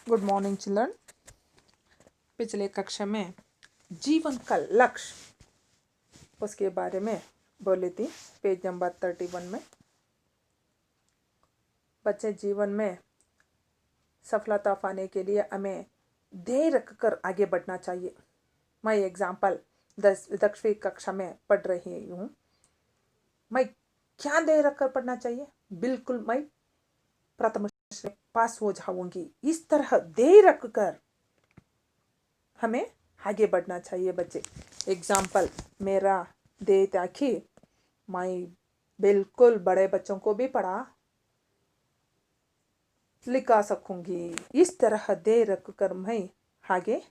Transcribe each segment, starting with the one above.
Good morning children. पिछले कक्षा में जीवन का लक्ष्य उसके बारे में बोली थी। पेज नंबर 31 में बच्चे जीवन में सफलता पाने के लिए हमें ध्येय रखकर आगे बढ़ना चाहिए। मैं एग्जाम्पल 10वीं कक्षा में पढ़ रही हूँ। मैं क्या ध्येय रखकर पढ़ना चाहिए? बिल्कुल मैं प्रथम श्रेणी पास हो जाऊंगी, इस तरह ध्येय रखकर हमें आगे बढ़ना चाहिए बच्चे। एग्जाम्पल मेरा ध्येय था कि मैं बिल्कुल बड़े बच्चों को भी पढ़ा लिखा सकूंगी, इस तरह ध्येय रखकर मैं आगे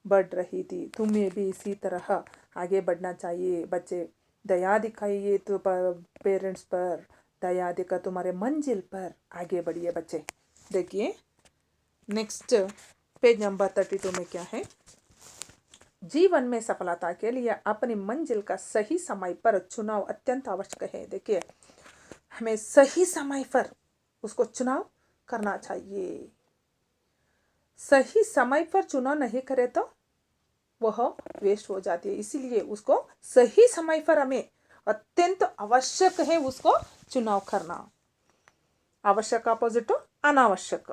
बढ़ रही थी। तुम्हें भी इसी तरह आगे बढ़ना चाहिए बच्चे। दया दिखाइए तो पेरेंट्स पर, दया दिखा तुम्हारे मंजिल पर आगे बढ़िए बच्चे। देखिए नेक्स्ट पेज नंबर 32 में क्या है? जीवन में सफलता के लिए अपनी मंजिल का सही समय पर चुनाव अत्यंत आवश्यक है। देखिए हमें सही समय पर उसको चुनाव करना चाहिए। सही समय पर चुनाव नहीं करे तो वह वेस्ट हो जाती है, इसीलिए उसको सही समय पर हमें अत्यंत आवश्यक है उसको चुनाव करना। आवश्यक अपोजिट अनावश्यक।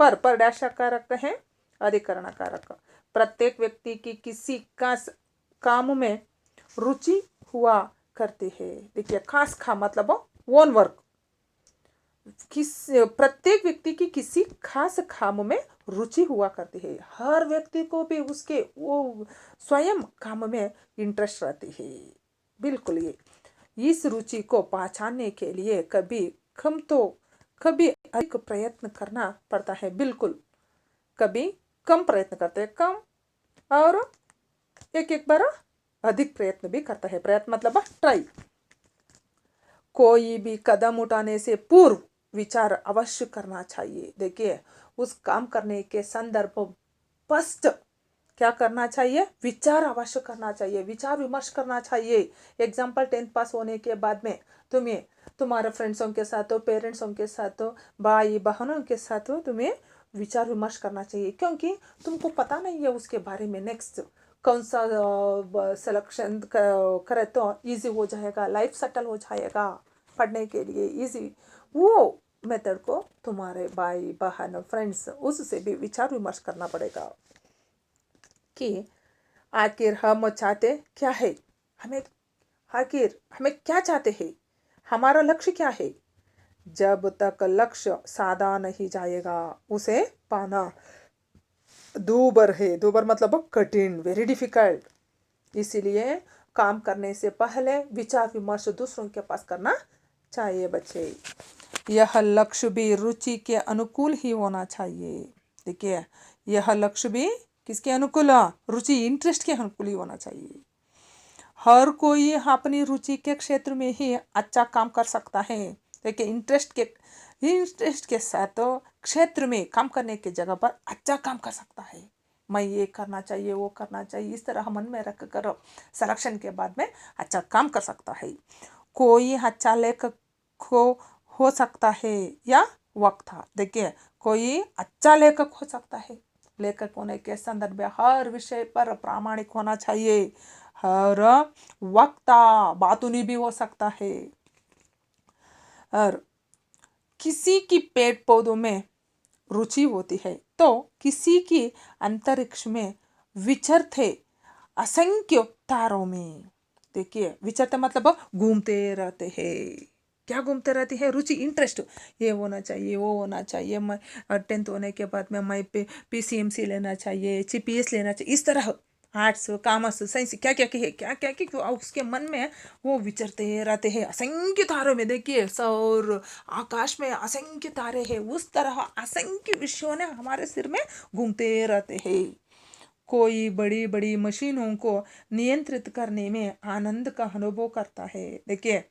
पर डैश कारक है अधिकरण कारक। प्रत्येक व्यक्ति की किसी खास काम में रुचि हुआ करती है। देखिए खास काम मतलब ओन वर्क। प्रत्येक व्यक्ति की किसी खास काम में रुचि हुआ करती है। हर व्यक्ति को भी उसके वो स्वयं काम में इंटरेस्ट रहती है। बिल्कुल ये इस रुचि को पहचानने के लिए कभी कभी अधिक प्रयत्न करना पड़ता है। बिल्कुल कभी कम प्रयत्न करते हैं, कम, और एक बार अधिक प्रयत्न भी करता है। प्रयत्न मतलब ट्राई। कोई भी कदम उठाने से पूर्व विचार अवश्य करना चाहिए। देखिए उस काम करने के संदर्भ स्पष्ट क्या करना चाहिए? विचार अवश्य करना चाहिए, विचार विमर्श करना चाहिए। एग्जाम्पल 10th पास होने के बाद में तुम्हें तुम्हारे फ्रेंड्सों के साथ हो, पेरेंट्सों के साथ हो, भाई बहनों के साथ हो, तुम्हें विचार विमर्श करना चाहिए, क्योंकि तुमको पता नहीं है उसके बारे में नेक्स्ट कौन सा सिलेक्शन करे तो इजी हो जाएगा, लाइफ सेटल हो जाएगा पढ़ने के लिए इजी। वो मेथड को तुम्हारे भाई बहन फ्रेंड्स उससे भी विचार विमर्श करना पड़ेगा कि आखिर हम चाहते क्या है, आखिर हमें क्या चाहते हैं, हमारा लक्ष्य क्या है। जब तक लक्ष्य साधा नहीं जाएगा उसे पाना दूभर है। दूभर मतलब कठिन, वेरी डिफिकल्ट। इसीलिए काम करने से पहले विचार विमर्श दूसरों के पास करना चाहिए बच्चे। यह लक्ष्य भी रुचि के अनुकूल ही होना चाहिए। देखिए यह लक्ष्य भी किसके अनुकूल? रुचि, इंटरेस्ट के अनुकूल ही होना चाहिए। हर कोई अपनी रुचि के क्षेत्र में ही अच्छा काम कर सकता है। देखिए इंटरेस्ट के साथ क्षेत्र में काम करने की जगह पर अच्छा काम कर सकता है। मैं ये करना चाहिए, वो करना चाहिए, इस तरह मन में रख कर सिलेक्शन के बाद में अच्छा काम कर सकता है। कोई अच्छा लेखक हो सकता है या वक्ता। देखिए कोई अच्छा लेखक हो सकता है। लेखक होने के संदर्भ में हर विषय पर प्रामाणिक होना चाहिए। हर वक्ता बातूनी भी हो सकता है। और किसी की पेड़ पौधों में रुचि होती है तो किसी की अंतरिक्ष में विचरते असंख्य तारों में। देखिए विचरते मतलब घूमते रहते हैं। क्या घूमते रहती है? रुचि, इंटरेस्ट। ये होना चाहिए, वो होना चाहिए, मैं 10th होने के बाद में मैं PCMC लेना चाहिए, GPS लेना चाहिए, इस तरह आर्ट्स कॉमर्स साइंस क्या क्या उसके मन में वो विचरते रहते हैं असंख्य तारों में। देखिए सौर आकाश में असंख्य तारे हैं, उस तरह असंख्य विषयों ने हमारे सिर में घूमते रहते हैं। कोई बड़ी बड़ी मशीनों को नियंत्रित करने में आनंद का अनुभव करता है। देखिए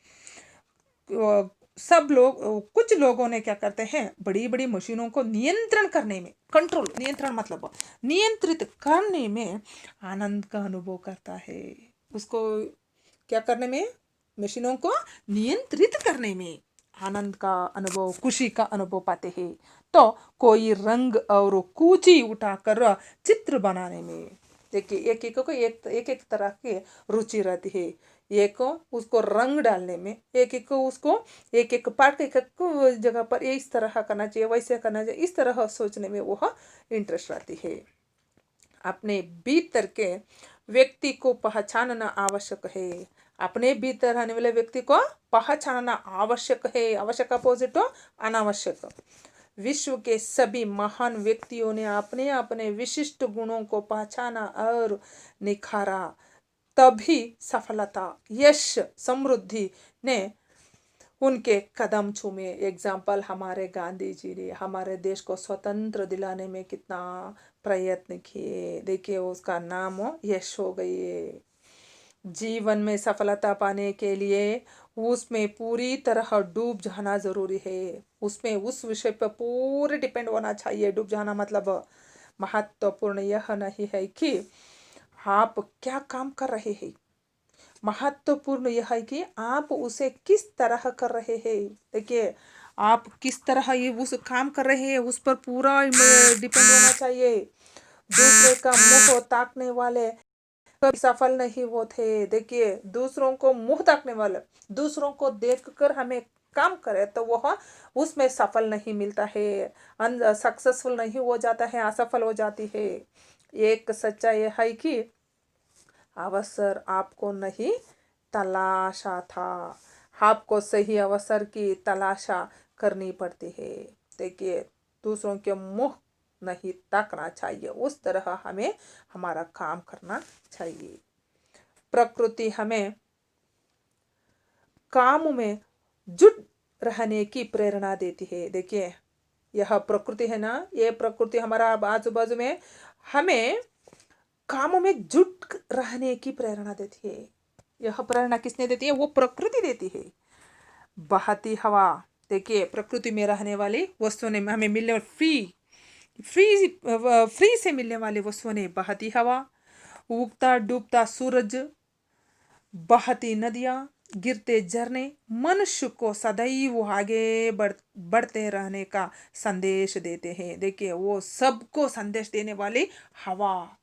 सब लोग, कुछ लोगों ने क्या करते हैं, बड़ी बड़ी मशीनों को नियंत्रण करने में, कंट्रोल, नियंत्रण मतलब नियंत्रित करने में आनंद का अनुभव करता है। उसको क्या करने में? मशीनों को नियंत्रित करने में आनंद का अनुभव, खुशी का अनुभव पाते हैं। तो कोई रंग और कूची उठाकर चित्र बनाने में, देखिए एक एक को एक एक तरह की रुचि रहती है। एक को उसको रंग डालने में, एक एक को उसको एक एक पार्ट एक एक जगह पर इस तरह करना चाहिए, वैसे करना चाहिए, इस तरह सोचने में वह इंटरेस्ट रहती है। अपने भीतर के व्यक्ति को पहचानना आवश्यक है। अपने भीतर रहने वाले व्यक्ति को पहचानना आवश्यक है। आवश्यक अपोजिट अनावश्यक। विश्व के सभी महान व्यक्तियों ने अपने अपने विशिष्ट गुणों को पहचाना और निखारा, तभी सफलता, यश, समृद्धि ने उनके कदम चूमे। एग्जाम्पल हमारे गांधी जी ने हमारे देश को स्वतंत्र दिलाने में कितना प्रयत्न किए। देखिए उसका नाम यश हो गई। जीवन में सफलता पाने के लिए उसमें पूरी तरह डूब जाना जरूरी है। उसमें उस विषय पर पूरे डिपेंड होना चाहिए। डूब जाना मतलब महत्वपूर्ण यह नहीं है कि आप क्या काम कर रहे हैं, महत्वपूर्ण यह है कि आप उसे किस तरह कर रहे हैं। देखिए आप किस तरह ये उस काम कर रहे हैं उस पर पूरा डिपेंड होना चाहिए। दूसरे का मुंह ताकने वाले कभी सफल नहीं होते। देखिए दूसरों को मुंह ताकने वाले, दूसरों को देखकर हमें काम करे तो वह उसमें सफल नहीं मिलता है, सक्सेसफुल नहीं हो जाता है, असफल हो जाती है। एक सच्चाई यह है कि अवसर आपको नहीं तलाशा था, आपको सही अवसर की तलाशा करनी पड़ती है। देखिए दूसरों के मुंह नहीं ताकना चाहिए, उस तरह हमें हमारा काम करना चाहिए। प्रकृति हमें काम में जुट रहने की प्रेरणा देती है। देखिए यह प्रकृति है ना, ये प्रकृति हमारा आजू बाजू में हमें कामों में जुट रहने की प्रेरणा देती है। यह प्रेरणा किसने देती है? वो प्रकृति देती है। बहती हवा, देखिए प्रकृति में रहने वाली वस्तुओं ने हमें मिलने फ्री से मिलने वाली वस्तुओं ने, बहती हवा, उगता डूबता सूरज, बहती नदियां, गिरते झरने मनुष्य को सदैव आगे बढ़ते रहने का संदेश देते हैं। देखिए वो सबको संदेश देने वाली हवा,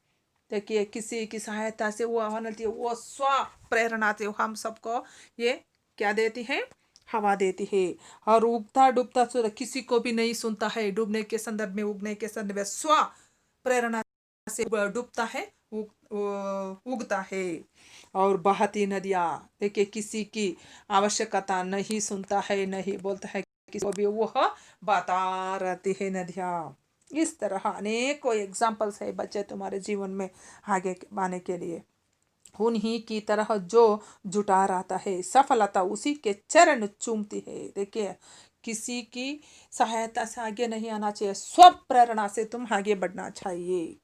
देखिए किसी की सहायता से वो हवा मिलती है, वो स्व प्रेरणा से हम सबको ये क्या देती है? हवा देती है। और उगता डूबता सूरज किसी को भी नहीं सुनता है, डूबने के संदर्भ में, उगने के संदर्भ में स्व प्रेरणा से डूबता है, उगता है। और बहती नदियाँ, देखिए किसी की आवश्यकता नहीं सुनता है, नहीं बोलता है, किसी को भी वह बता रहती है नदियाँ। इस तरह अनेकों एग्जाम्पल्स है बच्चे तुम्हारे जीवन में आगे आने के लिए। उन्हीं की तरह जो जुटा रहता है, सफलता उसी के चरण चूमती है। देखिए किसी की सहायता से आगे नहीं आना चाहिए, स्व प्रेरणा से तुम आगे बढ़ना चाहिए।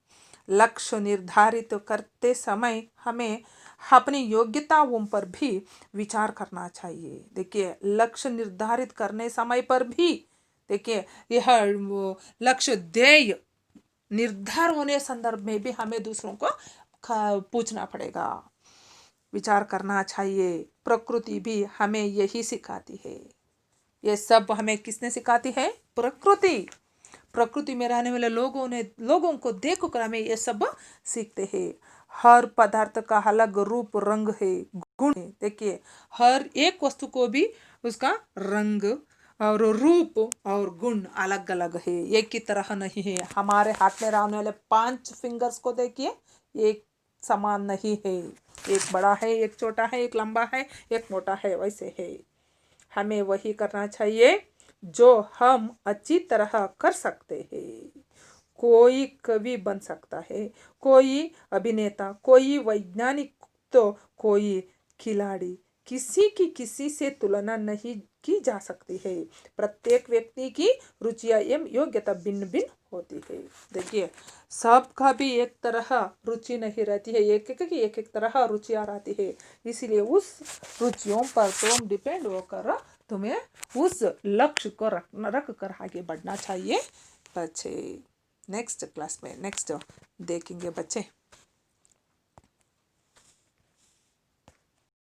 लक्ष्य निर्धारित करते समय हमें अपनी योग्यताओं पर भी विचार करना चाहिए। देखिए लक्ष्य निर्धारित करने समय पर भी, देखिए यह लक्ष्य ध्येय निर्धार होने संदर्भ में भी हमें दूसरों को पूछना पड़ेगा, विचार करना चाहिए। प्रकृति भी हमें यही सिखाती है। ये सब हमें किसने सिखाती है? प्रकृति। प्रकृति में रहने वाले लोगों को देखकर हमें ये सब सीखते हैं। हर पदार्थ का अलग रूप रंग है, गुण है। देखिए हर एक वस्तु को भी उसका रंग और रूप और गुण अलग अलग है, एक की तरह नहीं है। हमारे हाथ में रहने वाले 5 फिंगर्स को देखिए, एक समान नहीं है, एक बड़ा है, एक छोटा है, एक लंबा है, एक मोटा है, वैसे है। हमें वही करना चाहिए जो हम अच्छी तरह कर सकते हैं। कोई कवि बन सकता है, कोई अभिनेता, कोई वैज्ञानिक, तो कोई खिलाड़ी। किसी से तुलना नहीं की जा सकती है। प्रत्येक व्यक्ति की रुचियां एवं योग्यता भिन्न भिन्न होती है। देखिए सबका भी एक तरह रुचि नहीं रहती है, एक तरह रुचियां रहती है। इसीलिए उस रुचियों पर तुम डिपेंड होकर तुम्हें उस लक्ष्य को रख कर आगे बढ़ना चाहिए बच्चे। नेक्स्ट क्लास में नेक्स्ट देखेंगे बच्चे।